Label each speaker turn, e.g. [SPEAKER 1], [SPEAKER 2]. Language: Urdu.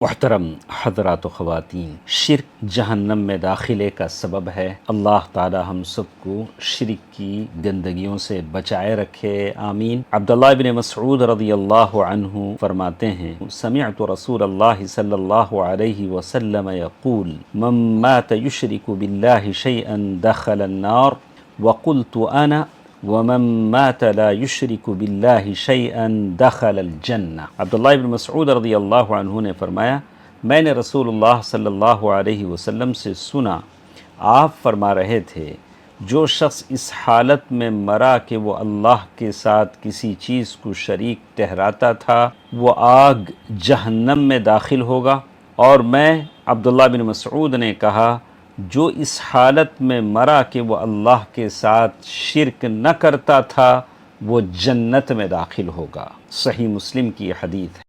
[SPEAKER 1] محترم حضرات و خواتین، شرک جہنم میں داخلے کا سبب ہے۔ اللہ تعالی ہم سب کو شرک کی گندگیوں سے بچائے رکھے، آمین۔ عبداللہ بن مسعود رضی اللہ عنہ فرماتے ہیں، سمعت رسول اللہ صلی اللہ علیہ وسلم یقول من مات یشرک باللہ شیئا دخل النار وقلت انا ومن مات لا یشرک باللہ شیئا دخل الجنہ۔ عبداللہ بن مسعود رضی اللہ عنہ نے فرمایا، میں نے رسول اللہ صلی اللہ علیہ وسلم سے سنا، آپ فرما رہے تھے، جو شخص اس حالت میں مرا کہ وہ اللہ کے ساتھ کسی چیز کو شریک ٹھہراتا تھا، وہ آگ جہنم میں داخل ہوگا۔ اور میں عبداللہ بن مسعود نے کہا، جو اس حالت میں مرا کہ وہ اللہ کے ساتھ شرک نہ کرتا تھا، وہ جنت میں داخل ہوگا۔ صحیح مسلم کی یہ حدیث ہے۔